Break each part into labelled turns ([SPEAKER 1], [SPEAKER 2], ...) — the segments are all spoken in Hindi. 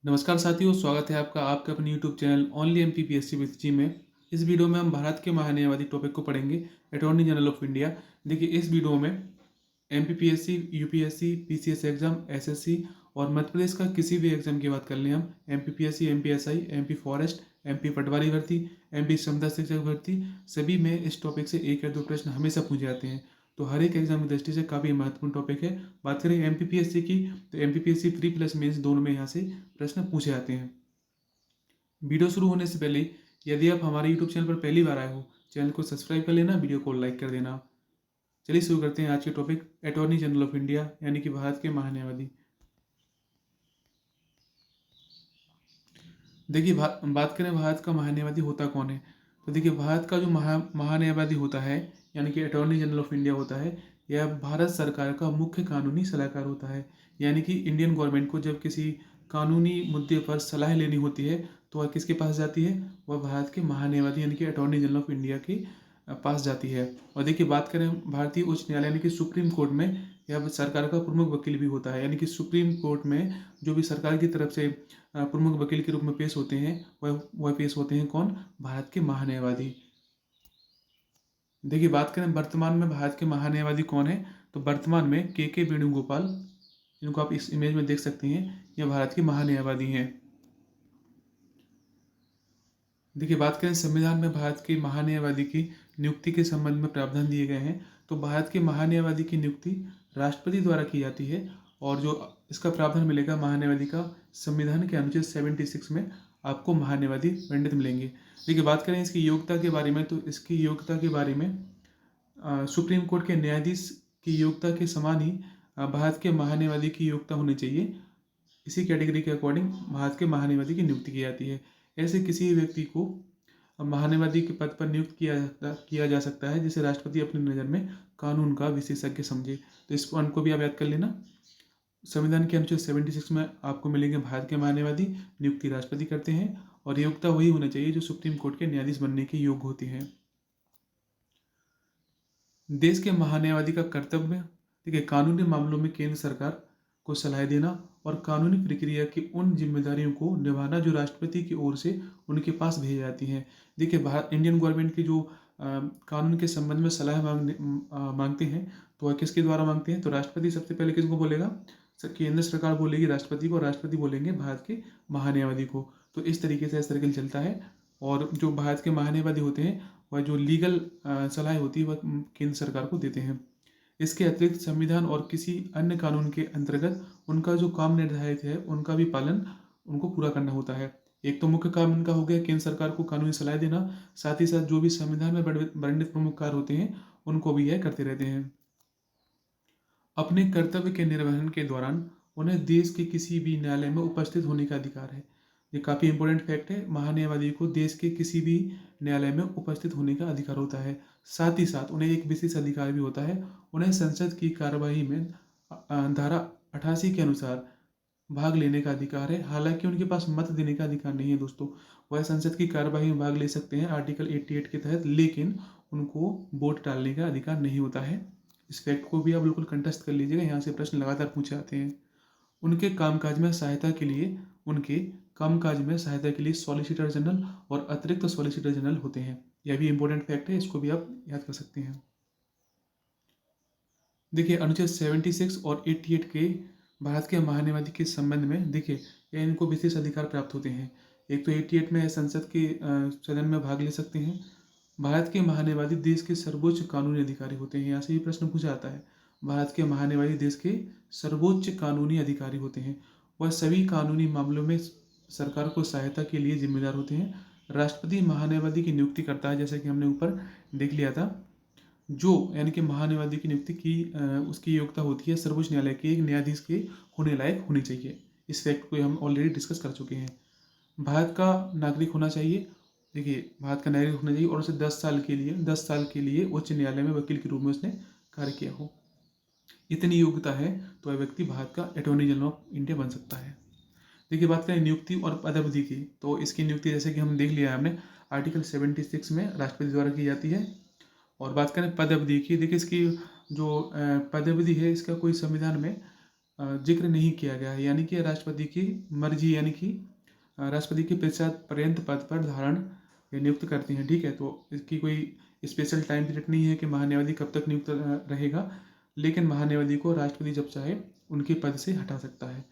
[SPEAKER 1] नमस्कार साथियों, स्वागत है आपका आपके अपने YouTube channel only MPPSC with G में। इस वीडियो में हम भारत के महान्यायवादी टॉपिक को पढ़ेंगे, अटॉर्नी जनरल ऑफ इंडिया। देखिए, इस वीडियो में MPPSC, UPSC, PCS exam, SSC और मध्य प्रदेश का किसी भी एग्जाम की बात कर लें हम, MPPSC, MPSI, MP forest, MP patwari भर्ती, एमपी समता शिक्षक भर्ती, सभी में इस टॉपिक से एक या दो प्रश्न हमेशा पूछे जाते हैं। तो हर एक एग्जाम की दृष्टि से काफ़ी महत्वपूर्ण टॉपिक है। बात करें एमपीपीएससी की, तो एमपीपीएससी प्री प्लस मेंस दोनों में यहाँ से प्रश्न पूछे जाते हैं। वीडियो शुरू होने से पहले यदि आप हमारे यूट्यूब चैनल पर पहली बार आए हो, चैनल को सब्सक्राइब कर लेना, वीडियो को लाइक कर देना। चलिए शुरू करते हैं आज के topic, attorney general of India यानी कि भारत के महान्यायवादी। देखिए, बात करें भारत का महान्यायवादी होता कौन है, तो देखिए भारत का जो महान्यायवादी होता है यानी कि अटॉर्नी जनरल ऑफ इंडिया होता है, यह भारत सरकार का मुख्य कानूनी सलाहकार होता है। यानी कि इंडियन गवर्नमेंट को जब किसी कानूनी मुद्दे पर सलाह लेनी होती है तो वह किसके पास जाती है, वह भारत के महान्यायवादी यानी कि अटॉर्नी जनरल ऑफ इंडिया के पास जाती है। और देखिए, बात करें भारतीय उच्च न्यायालय यानी कि सुप्रीम कोर्ट में, यह सरकार का प्रमुख वकील भी होता है। यानी कि सुप्रीम कोर्ट में जो भी सरकार की तरफ से प्रमुख वकील के रूप में पेश होते हैं, वह पेश होते हैं कौन, भारत के महान्यायवादी। देखिए, बात करें वर्तमान में भारत के महान्यायवादी कौन है, तो वर्तमान में के वेणुगोपाल, जिनको आप इस इमेज में देख सकते हैं, यह भारत के महान्यायवादी हैं। देखिए, बात करें संविधान में भारत के महान्यायवादी की नियुक्ति के संबंध में प्रावधान दिए गए हैं, तो भारत के महान्यायवादी की नियुक्ति राष्ट्रपति द्वारा की जाती है। और जो इसका प्रावधान मिलेगा महान्यायवादी का, संविधान के अनुच्छेद 76 में आपको महान्यायवादी पंडित मिलेंगे। देखिए, बात करें इसकी योग्यता के बारे में, तो इसकी योग्यता के बारे में सुप्रीम कोर्ट के न्यायाधीश की योग्यता के समान ही भारत के महान्यायवादी की योग्यता होनी चाहिए। इसी कैटेगरी के अकॉर्डिंग भारत के महान्यायवादी की नियुक्ति की जाती है। ऐसे किसी भी व्यक्ति को महान्यायवादी के पद पर नियुक्त किया जा सकता है जिसे राष्ट्रपति अपनी नज़र में कानून का विशेषज्ञ समझे। तो इस पॉइंट को भी आप याद कर लेना। संविधान के अनुच्छेद 76 में आपको मिलेंगे भारत के महान्यायवादी, नियुक्ति राष्ट्रपति करते हैं और योग्यता वही होनी चाहिए जो सुप्रीम कोर्ट के न्यायाधीश बनने के योग्य होती है। देश के महान्यायवादी का कर्तव्य, देखिए, कानूनी मामलों में केंद्र सरकार को सलाह देना और कानूनी प्रक्रिया की उन जिम्मेदारियों को निभाना जो राष्ट्रपति की ओर से उनके पास भेजी जाती हैं। देखिए, भारत इंडियन गवर्नमेंट की जो कानून के संबंध में सलाह मांगते हैं, तो वह किसके द्वारा मांगते हैं, तो राष्ट्रपति सबसे पहले किसको बोलेगा, केंद्र सरकार बोलेगी राष्ट्रपति को, राष्ट्रपति बोलेंगे भारत के महान्यायवादी को। तो इस तरीके से सर्कल चलता है। और जो भारत के महान्यायवादी होते हैं, वह जो लीगल सलाह होती है वह केंद्र सरकार को देते हैं। इसके अतिरिक्त संविधान और किसी अन्य कानून के अंतर्गत उनका जो काम निर्धारित है उनका भी पालन उनको पूरा करना होता है। एक तो मुख्य काम इनका हो गया केंद्र सरकार को कानूनी सलाह देना, साथ ही साथ जो भी संविधान में वर्णित प्रमुख कार्य होते हैं उनको भी यह करते रहते हैं। अपने कर्तव्य के निर्वहन के दौरान उन्हें देश के किसी भी न्यायालय में उपस्थित होने का अधिकार है। ये काफ़ी इंपॉर्टेंट फैक्ट है, महान्यायवादी को देश के किसी भी न्यायालय में उपस्थित होने का अधिकार होता है। साथ ही साथ उन्हें एक विशेष अधिकार भी होता है, उन्हें संसद की कार्यवाही में धारा 88 के अनुसार भाग लेने का अधिकार है। हालांकि उनके पास मत देने का अधिकार नहीं है दोस्तों, वह संसद की कार्यवाही में भाग ले सकते हैं आर्टिकल 88 के तहत, लेकिन उनको वोट डालने का अधिकार नहीं होता है। इस फैक्ट को भी आप बिल्कुल कंटेस्ट कर लीजिएगा, यहाँ से प्रश्न लगातार पूछे जाते हैं। उनके कामकाज में सहायता के लिए सॉलिसिटर जनरल और अतिरिक्त सॉलिसिटर जनरल होते हैं। यह भी इंपॉर्टेंट फैक्ट है, इसको भी आप याद कर सकते हैं। देखिए, अनुच्छेद 76 और 88 के भारत के महान्यायवादी के संबंध में देखिए, यह इनको विशेष अधिकार प्राप्त होते हैं। एक तो 88 में संसद के सदन में भाग ले सकते हैं। भारत के महान्यायवादी देश के सर्वोच्च कानूनी अधिकारी होते हैं। यहाँ से भी प्रश्न पूछा जाता है, भारत के महान्यायवादी देश के सर्वोच्च कानूनी अधिकारी होते हैं। वह सभी कानूनी मामलों में सरकार को सहायता के लिए जिम्मेदार होते हैं। राष्ट्रपति महान्यायवादी की नियुक्ति करता है, जैसे कि हमने ऊपर देख लिया था। जो यानी कि महान्यायवादी की नियुक्ति की उसकी योग्यता होती है सर्वोच्च न्यायालय के एक न्यायाधीश के होने लायक होनी चाहिए। इस फैक्ट को हम ऑलरेडी डिस्कस कर चुके हैं। भारत का नागरिक होना चाहिए, देखिए भारत का नागरिक होना चाहिए और उसे 10 साल के लिए उच्च न्यायालय में वकील के रूप में उसने कार्य किया हो। इतनी योग्यता है तो वह व्यक्ति भारत का अटॉर्नी जनरल ऑफ इंडिया बन सकता है। देखिए, बात करें नियुक्ति और पदावधि की, तो इसकी नियुक्ति जैसे कि हम देख लिया है हमने, आर्टिकल 76 में राष्ट्रपति द्वारा की जाती है। और बात करें पद अवधि की, देखिए इसकी जो पद अवधि है इसका कोई संविधान में जिक्र नहीं किया गया है, यानी कि राष्ट्रपति की मर्जी, यानी कि राष्ट्रपति के पर्यंत पद पर धारण या नियुक्त करती हैं। ठीक है, तो इसकी कोई स्पेशल टाइम पीरियड नहीं है कि महान्यायवादी कब तक नियुक्त रहेगा, लेकिन महान्यायवादी को राष्ट्रपति जब चाहे उनके पद से हटा सकता है।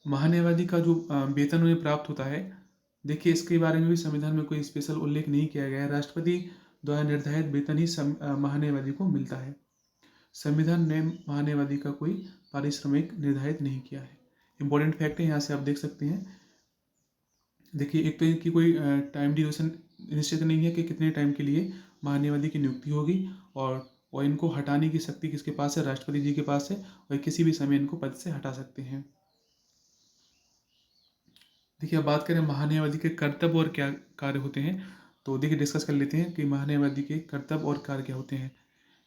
[SPEAKER 1] महान्यायवादी का जो वेतन उन्हें प्राप्त होता है, देखिए इसके बारे में भी संविधान में कोई स्पेशल उल्लेख नहीं किया गया है। राष्ट्रपति द्वारा निर्धारित वेतन ही महान्यायवादी को मिलता है। संविधान ने महान्यायवादी का कोई पारिश्रमिक निर्धारित नहीं किया है। इंपॉर्टेंट फैक्ट है, यहाँ से आप देख सकते हैं। देखिए, एक तो इनकी कोई टाइम ड्यूरेशन निश्चित नहीं है कि कितने टाइम के लिए महान्यायवादी की नियुक्ति होगी, और इनको हटाने की शक्ति किसके पास है? राष्ट्रपति जी के पास है, और किसी भी समय इनको पद से हटा सकते हैं। देखिए, अब बात करें महान्यायवादी के कर्तव्य और क्या कार्य होते हैं, तो देखिए डिस्कस कर लेते हैं कि महान्यायवादी के कर्तव्य और कार्य क्या होते हैं।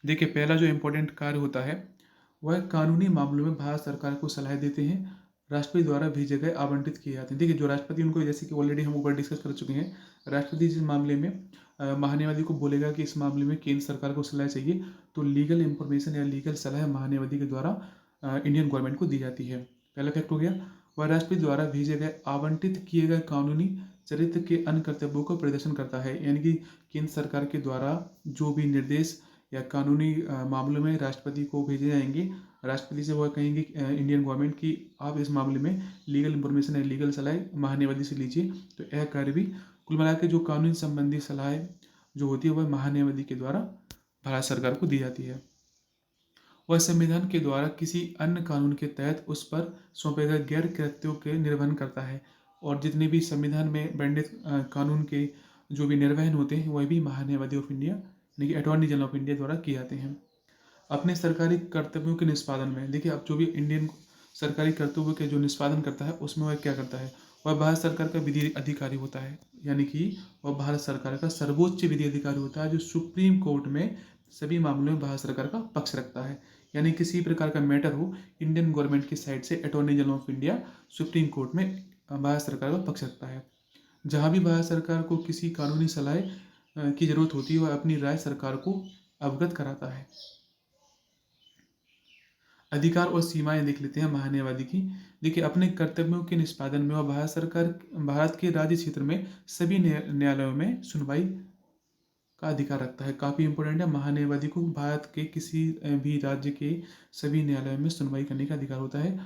[SPEAKER 1] देखिए, पहला जो इम्पोर्टेंट कार्य होता है वह कानूनी मामलों में भारत सरकार को सलाह देते हैं, राष्ट्रपति द्वारा भेजे गए आवंटित किए जाते हैं। देखिए, जो राष्ट्रपति उनको, जैसे कि ऑलरेडी हम ऊपर डिस्कस कर चुके हैं, राष्ट्रपति जिस मामले में महान्यायवादी को बोलेगा कि इस मामले में केंद्र सरकार को सलाह चाहिए, तो लीगल इंफॉर्मेशन या लीगल सलाह महान्यायवादी के द्वारा इंडियन गवर्नमेंट को दी जाती है। पहला फैक्ट हो गया। वह राष्ट्रपति द्वारा भेजे गए आवंटित किए गए कानूनी चरित्र के अन्य कर्तव्यों को प्रदर्शन करता है, यानी कि केंद्र सरकार के द्वारा जो भी निर्देश या कानूनी मामलों में राष्ट्रपति को भेजे जाएंगे, राष्ट्रपति से वह कहेंगे इंडियन गवर्नमेंट की आप इस मामले में लीगल इंफॉर्मेशन या लीगल सलाह महान्यायवादी से लीजिए, तो यह कार्य भी कुल मिला के जो कानून संबंधी सलाह जो होती है वह महान्यायवादी के द्वारा भारत सरकार को दी जाती है। वह संविधान के द्वारा किसी अन्य कानून के तहत उस पर सौंपे गए गैर कृत्यों के निर्वहन करता है, और जितने भी संविधान में वर्णित कानून के जो भी निर्वहन होते हैं वह भी महान्यायवादी ऑफ इंडिया यानी कि अटॉर्नी जनरल ऑफ इंडिया द्वारा किए जाते हैं। अपने सरकारी कर्तव्यों के निष्पादन में, देखिए अब जो भी इंडियन सरकारी कर्तव्यों के जो निष्पादन करता है उसमें वह क्या करता है? वह भारत सरकार का विधि अधिकारी होता है, यानी कि वह भारत सरकार का सर्वोच्च विधि अधिकारी होता है, जो सुप्रीम कोर्ट में सभी मामलों में भारत सरकार का पक्ष रखता है। यानी किसी प्रकार का मैटर हो, इंडियन गवर्नमेंट की साइड से attorney general of India supreme court में भारत सरकार का पक्ष रखता है। जहाँ भी भारत सरकार को किसी कानूनी सलाह की जरूरत होती है वह अपनी राय सरकार को अवगत कराता है। अधिकार और सीमाएं देख लेते हैं महान्यायवादी की। देखिए, अपने कर्तव्यों के निष्पादन में वह भारत के राज्य क्षेत्र में सभी न्यायालयों में सुनवाई का अधिकार रखता है। काफ़ी इंपॉर्टेंट है, महान्यायवादी को भारत के किसी भी राज्य के सभी न्यायालयों में सुनवाई करने का अधिकार होता है।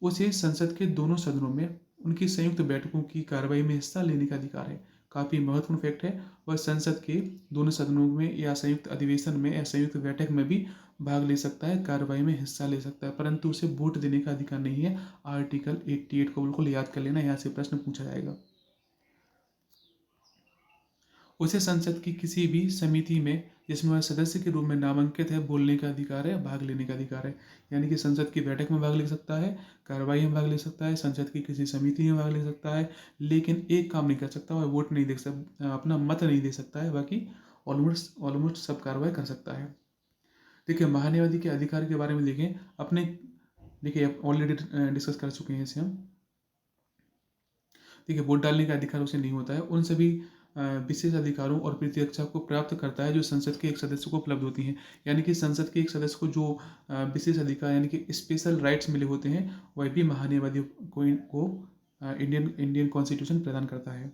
[SPEAKER 1] उसे संसद के दोनों सदनों में उनकी संयुक्त बैठकों की कार्रवाई में हिस्सा लेने का अधिकार है। काफ़ी महत्वपूर्ण फैक्ट है, वह संसद के दोनों सदनों में या संयुक्त अधिवेशन में या संयुक्त बैठक में भी भाग ले सकता है, कार्रवाई में हिस्सा ले सकता है, परंतु उसे वोट देने का अधिकार नहीं है। आर्टिकल 88 को बिल्कुल याद कर लेना, यहाँ से प्रश्न पूछा जाएगा। उसे संसद की किसी भी समिति में जिसमें वह सदस्य के रूप में नामांकित है बोलने का अधिकार है, भाग लेने का अधिकार है। यानी कि संसद की बैठक में भाग ले सकता है, कार्रवाई में भाग ले सकता है, संसद की किसी समिति में भाग ले सकता है, लेकिन एक काम नहीं कर सकता, वह वोट नहीं दे सकता, अपना मत नहीं दे सकता है, बाकी ऑलमोस्ट सब कार्रवाई कर सकता है। देखिए, महान्यायवादी के अधिकार के बारे में देखें अपने, देखिए ऑलरेडी डिस्कस कर चुके हैं इसे हम। देखिए, वोट डालने का अधिकार उसे नहीं होता है। उन सभी विशेष अधिकारों और प्रतिरक्षा को प्राप्त करता है जो संसद के एक सदस्य को उपलब्ध होती हैं। यानी कि संसद के एक सदस्य को जो विशेष अधिकार यानी कि स्पेशल राइट्स मिले होते हैं वह भी महान्यायवादी को इंडियन कॉन्स्टिट्यूशन प्रदान करता है।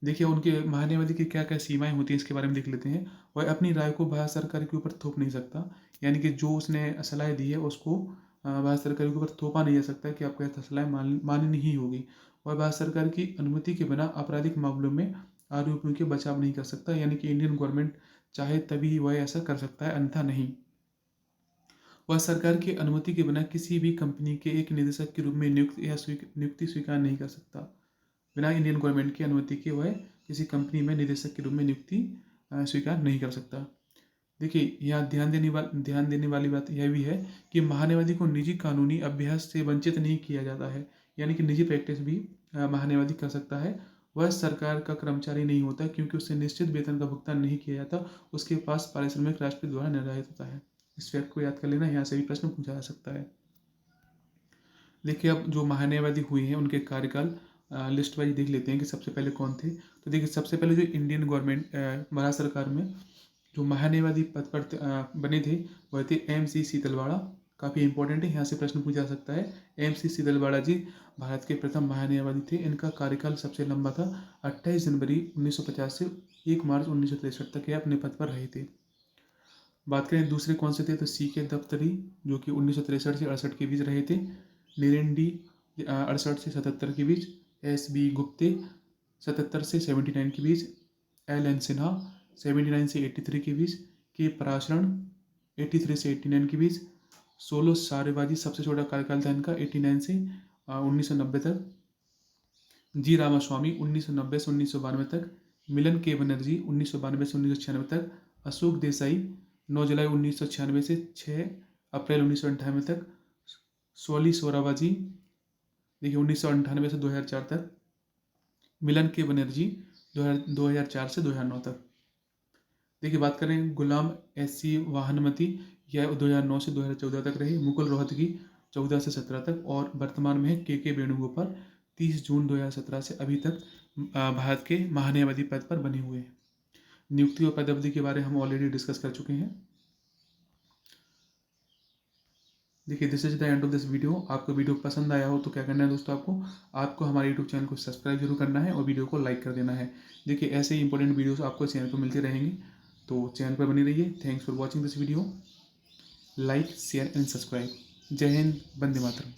[SPEAKER 1] देखिए, उनके महान्यायवादी की क्या क्या सीमाएं होती हैं इसके बारे में देख लेते हैं। वह अपनी राय को भारत सरकार के ऊपर थोप नहीं सकता, यानी कि जो उसने सलाह दी है उसको भारत सरकार के ऊपर थोपा नहीं जा सकता कि आपको यह सलाह माननी ही होगी। वह भारत सरकार की अनुमति के बिना आपराधिक मामलों में आरोपियों के बचाव नहीं कर सकता, यानी कि इंडियन गवर्नमेंट चाहे तभी वह ऐसा कर सकता है, अन्यथा नहीं। वह सरकार की अनुमति के बिना किसी भी कंपनी के एक निदेशक के रूप में नियुक्ति स्वीकार नहीं कर सकता। बिना इंडियन गवर्नमेंट की अनुमति के वह किसी कंपनी में निदेशक के रूप में नियुक्ति स्वीकार नहीं कर सकता। देखिए, यहाँ ध्यान देने वाली बात यह भी है कि महान्यायवादी को निजी कानूनी अभ्यास से वंचित नहीं किया जाता है, यानी कि निजी प्रैक्टिस भी महान्यायवादी कर सकता है। वह सरकार का कर्मचारी नहीं होता क्योंकि उससे निश्चित वेतन का भुगतान नहीं किया जाता, उसके पास पारिश्रमिक राष्ट्रपति द्वारा निर्धारित होता है। इस फैक्ट को याद कर लेना, यहाँ से भी प्रश्न पूछा जा सकता है। देखिए, अब जो महान्यायवादी हुए हैं उनके कार्यकाल लिस्ट वाइज देख लेते हैं कि सबसे पहले कौन थे। तो देखिए, सबसे पहले जो इंडियन गवर्नमेंट भारत सरकार में जो महान्यायवादी पद पर बने थे वह थे MC सीतलवाड़ा। काफ़ी इंपॉर्टेंट है, यहाँ से प्रश्न पूछा जा सकता है। MC सीतलवाड़ा जी भारत के प्रथम महान्यायवादी थे। इनका कार्यकाल सबसे लंबा था, 28 जनवरी 1950 से 1 मार्च 1963 तक ये अपने पद पर रहे थे। बात करें दूसरे कौन से थे, तो CK दफ्तरी जो कि 1963 से 68 के बीच रहे थे। नीरेन डी 68 से 77 के बीच। SB गुप्ते 77 से 79 के बीच। LN सिन्हा 79 से 83 के बीच। के पराशरण 83 से 89 के बीच। सोलो सारेबाजी सबसे छोटा कार्यकाल था इनका, 89 से 1990 तक। जी रामास्वामी 1990 से 1992 तक। मिलन के बनर्जी 1992 से 1996 तक। अशोक देसाई 9 जुलाई 1996 से 6 अप्रैल 1998 तक। सोली सोराबाजी देखिए 1998 से 2004 तक। मिलन के बनर्जी 2004 से 2009 तक। देखिए बात करें गुलाम SC वाहनमती, यह 2009 से 2014 तक रहे। मुकुल रोहतगी 14 से 17 तक। और वर्तमान में है KK वेणुगोपाल 30 जून 2017 से अभी तक भारत के महान्यायवादी पद पर बने हुए हैं। नियुक्ति और पदावधि के बारे में हम ऑलरेडी डिस्कस कर चुके हैं। देखिए this is the end of this video. आपको वीडियो पसंद आया हो तो क्या करना है दोस्तों, आपको हमारे यूट्यूब चैनल को सब्सक्राइब जरूर करना है और वीडियो को लाइक कर देना है। देखिए ऐसे ही इंपॉर्टेंट वीडियोस आपको चैनल पर मिलते रहेंगे, तो चैनल पर बने रहिए। Thanks for watching this video. Like share and subscribe. जय हिंद, वंदे मातरम।